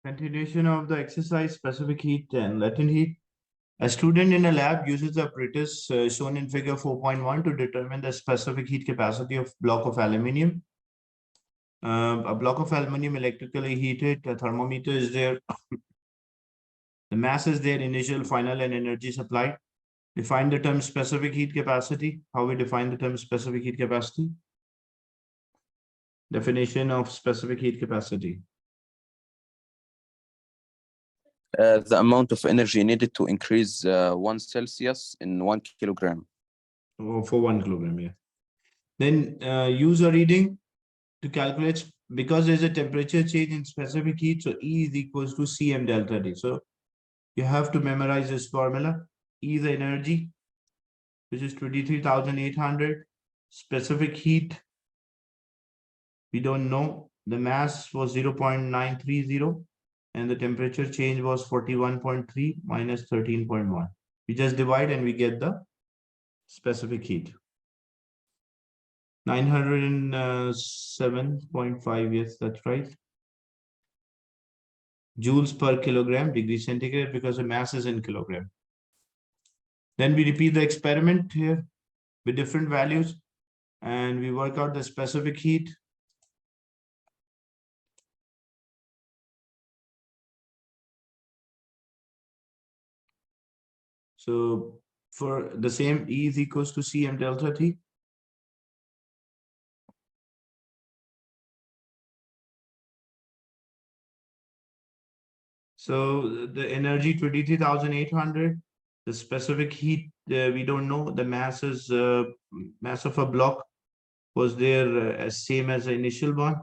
Continuation of the exercise, specific heat and latent heat. A student in a lab uses the apparatus shown in figure 4.1 to determine the specific heat capacity of block of aluminium. A block of aluminium electrically heated, a thermometer is there. The mass is there, initial, final, and energy supplied. Define the term specific heat capacity. How we define the term specific heat capacity? Definition of specific heat capacity. The amount of energy needed to increase 1 Celsius in 1 kilogram. Oh, for 1 kilogram, yeah. Then use a reading to calculate, because there's a temperature change in specific heat, so E is equals to Cm delta T. So you have to memorize this formula. E is the energy, which is 23,800. Specific heat, we don't know. The mass was 0.930 and the temperature change was 41.3 minus 13.1. We just divide and we get the specific heat. 907.5, yes, that's right. Joules per kilogram, degree centigrade, because the mass is in kilogram. Then we repeat the experiment here with different values and we work out the specific heat. So for the same, E is equals to Cm delta T. So the energy 23,800, the specific heat we don't know. The mass is mass of a block was there as same as the initial one,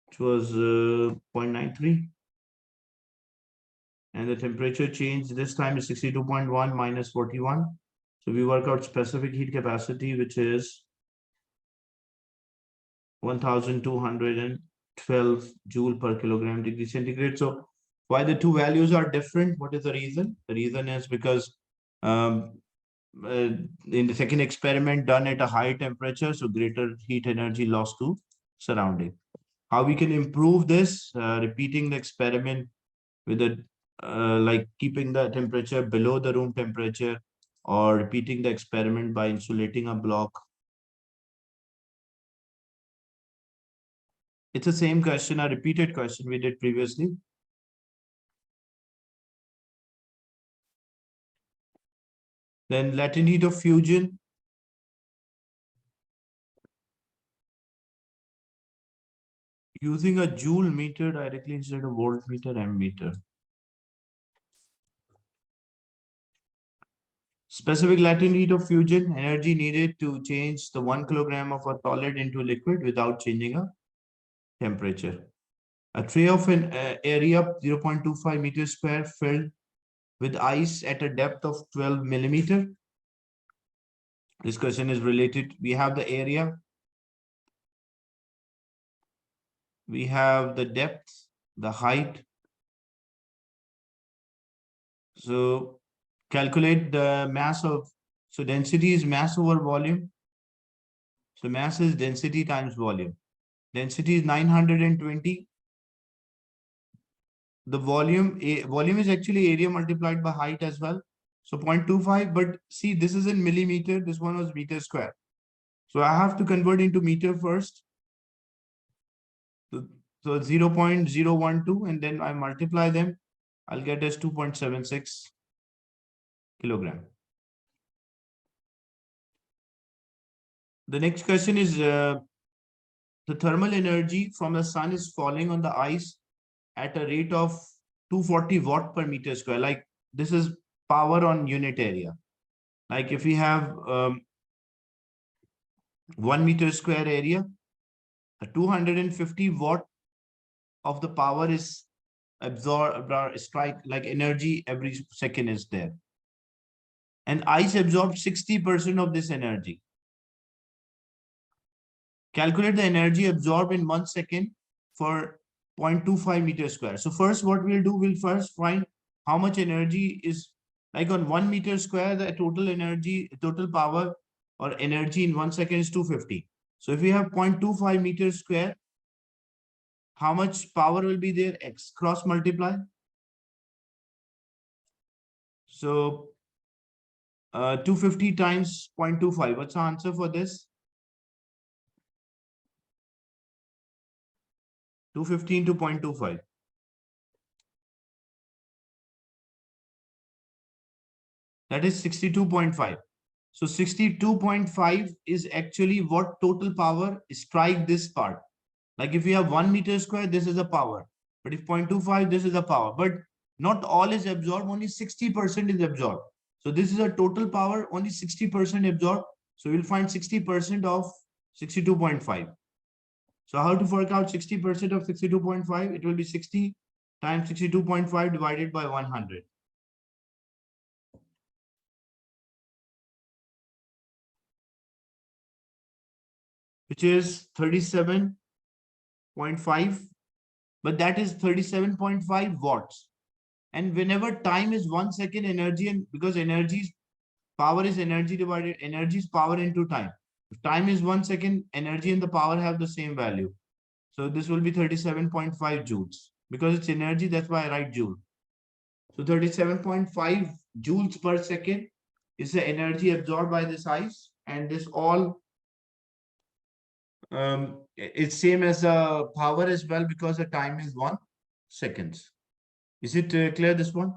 which was 0.93, and the temperature change this time is 62.1 minus 41. So we work out specific heat capacity, which is 1,212 joule per kilogram degree centigrade. So why the two values are different? What is the reason? The reason is because in the second experiment done at a high temperature, so greater heat energy lost to surrounding. How we can improve this? Repeating the experiment with a like keeping the temperature below the room temperature, or repeating the experiment by insulating a block. It's the same question, a repeated question we did previously. Then latent heat of fusion. Using a joule meter directly instead of voltmeter, ammeter. Specific latent heat of fusion, energy needed to change the 1 kilogram of a solid into liquid without changing a temperature. A tray of an area 0.25 meters square filled with ice at a depth of 12 millimeter. This question is related. We have the area. We have the depth, the height. So calculate the mass of, so density is mass over volume. So mass is density times volume. Density is 920. The volume is actually area multiplied by height as well. So 0.25, but see, this is in millimeter. This one was meter square. So I have to convert into meter first. So 0.012, and then I multiply them. I'll get as 2.76 kilogram. The next question is the thermal energy from the sun is falling on the ice at a rate of 240 watt per meter square. Like this is power on unit area. Like if we have 1 meter square area, a 250 watt of the power is absorbed, strike like energy every second is there. And ice absorbs 60% of this energy. Calculate the energy absorbed in 1 second for 0.25 meters square. So first what we'll do, we'll first find how much energy is like on 1 meter square, the total energy, total power or energy in 1 second is 250. So if we have 0.25 meters square, how much power will be there? X cross multiply. So 250 times 0.25. What's the answer for this? 215 to 0.25. That is 62.5. So 62.5 is actually what total power strike this part. Like if you have 1 meter square, this is a power. But if 0.25, this is a power. But not all is absorbed, only 60% is absorbed. So this is a total power, only 60% absorbed. So you'll find 60% of 62.5. So how to work out 60% of 62.5? It will be 60 times 62.5 divided by 100. Which is 37.5, but that is 37.5 watts. And whenever time is 1 second, energy, and because energy power is energy divided, energy is power into time. If time is 1 second, energy and the power have the same value. So this will be 37.5 joules. Because it's energy, that's why I write joule. So 37.5 joules per second is the energy absorbed by this ice, and this all it's same as the power as well, because the time is 1 seconds. Is it clear, this one?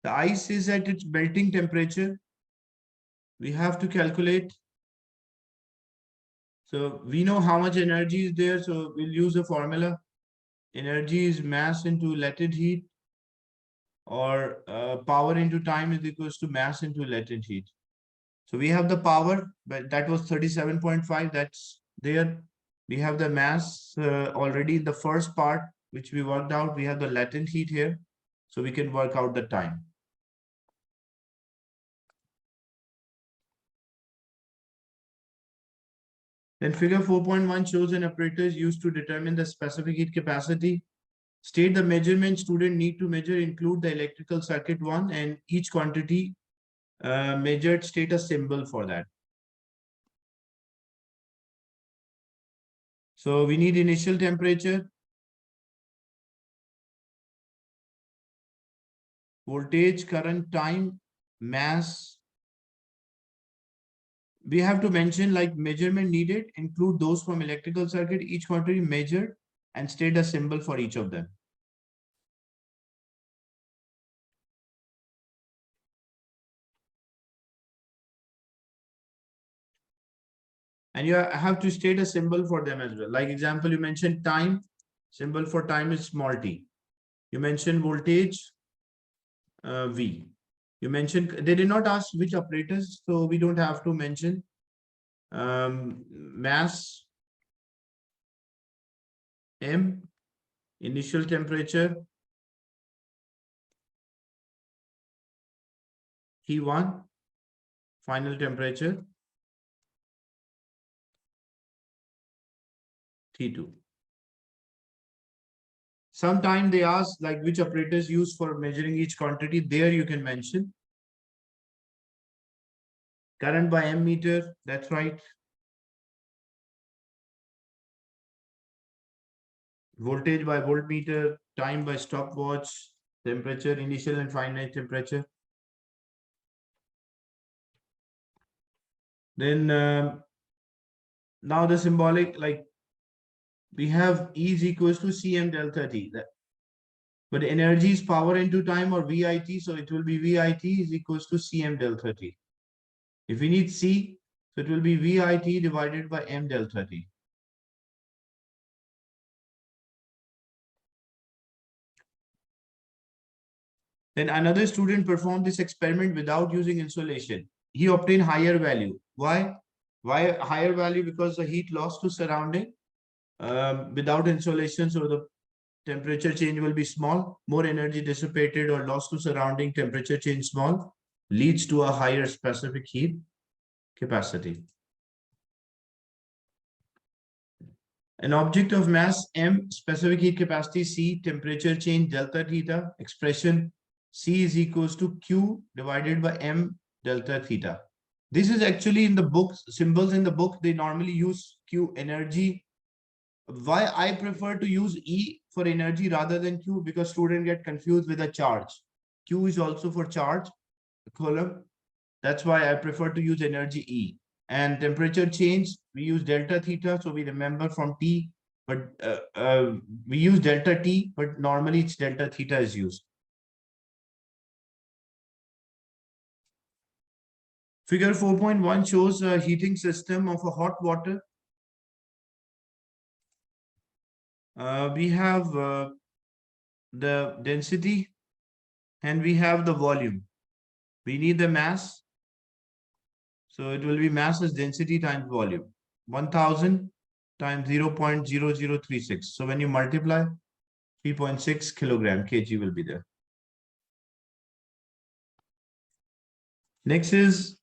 The ice is at its melting temperature. We have to calculate. So we know how much energy is there. So we'll use the formula. Energy is mass into latent heat, or power into time is equals to mass into latent heat. So we have the power, but that was 37.5. That's there. We have the mass already in the first part, which we worked out. We have the latent heat here. So we can work out the time. Then figure 4.1 shows an operator is used to determine the specific heat capacity. State the measurement student need to measure, include the electrical circuit one, and each quantity measured, state a symbol for that. So we need initial temperature, voltage, current, time, mass. We have to mention like measurement needed, include those from electrical circuit, each quantity measured, and state a symbol for each of them. And you have to state a symbol for them as well. Like example, you mentioned time, symbol for time is small t. You mentioned voltage, V. You mentioned, they did not ask which operators, so we don't have to mention. Mass, M, initial temperature, T1, final temperature, T2. Sometimes they ask like which operators used for measuring each quantity. There you can mention. Current by ammeter, that's right. Voltage by voltmeter, time by stopwatch, temperature, initial and final temperature. Then now the symbolic, like we have E is equals to Cm delta T. But energy is power into time, or VIT, so it will be VIT is equals to Cm delta T. If we need C, so it will be VIT divided by M delta T. Then another student performed this experiment without using insulation. He obtained higher value. Why? Why higher value? Because the heat lost to surrounding without insulation, so the temperature change will be small. More energy dissipated or lost to surrounding, temperature change small, leads to a higher specific heat capacity. An object of mass M, specific heat capacity C, temperature change delta theta, expression C is equals to Q divided by M delta theta. This is actually in the books, symbols in the book, they normally use Q energy. Why I prefer to use E for energy rather than Q? Because students get confused with a charge. Q is also for charge, column. That's why I prefer to use energy E. And temperature change, we use delta theta, so we remember from T, but we use delta T, but normally it's delta theta is used. Figure 4.1 shows a heating system of a hot water. We have the density and we have the volume. We need the mass. So it will be mass as density times volume. 1000 times 0.0036. So when you multiply, 3.6 kilogram kg will be there. Next is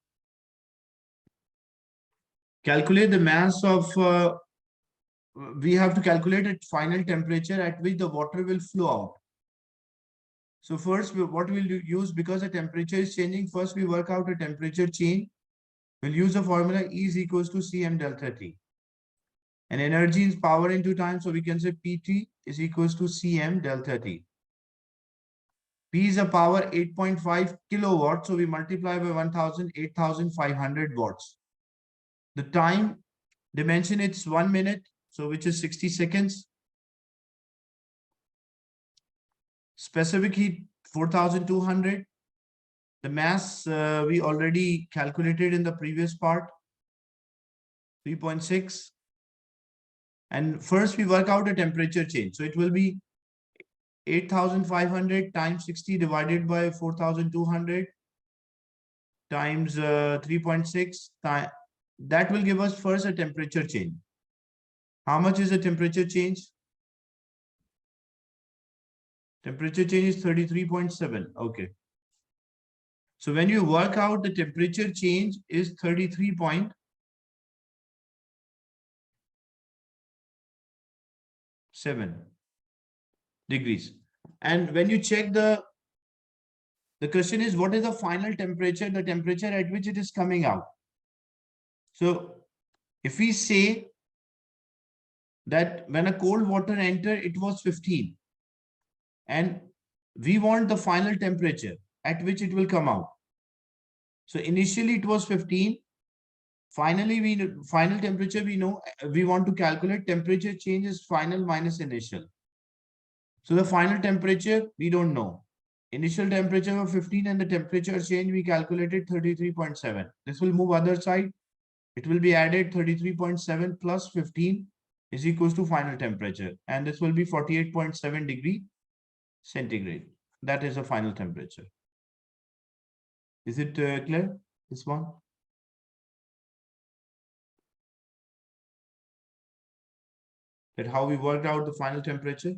calculate the mass of, we have to calculate a final temperature at which the water will flow out. So first, what we'll use, because the temperature is changing, first we work out a temperature change. We'll use the formula E is equals to Cm delta T. And energy is power into time, so we can say PT is equals to Cm delta T. P is a power 8.5 kilowatt, so we multiply by 1000, 8500 watts. The time dimension, it's 1 minute, so which is 60 seconds. Specific heat 4200. The mass we already calculated in the previous part, 3.6. And first we work out a temperature change. So it will be 8500 times 60 divided by 4200 times 3.6. That will give us first a temperature change. How much is the temperature change? Temperature change is 33.7. Okay. So when you work out, the temperature change is 33.7 degrees. And when you check the question is, what is the final temperature, the temperature at which it is coming out? So if we say that when a cold water entered, it was 15. And we want the final temperature at which it will come out. So initially it was 15. Finally, final temperature, we know, we want to calculate temperature change is final minus initial. So the final temperature, we don't know. Initial temperature of 15 and the temperature change, we calculated 33.7. This will move other side. It will be added 33.7 plus 15 is equals to final temperature. And this will be 48.7 degree centigrade. That is the final temperature. Is it clear, this one? That how we worked out the final temperature?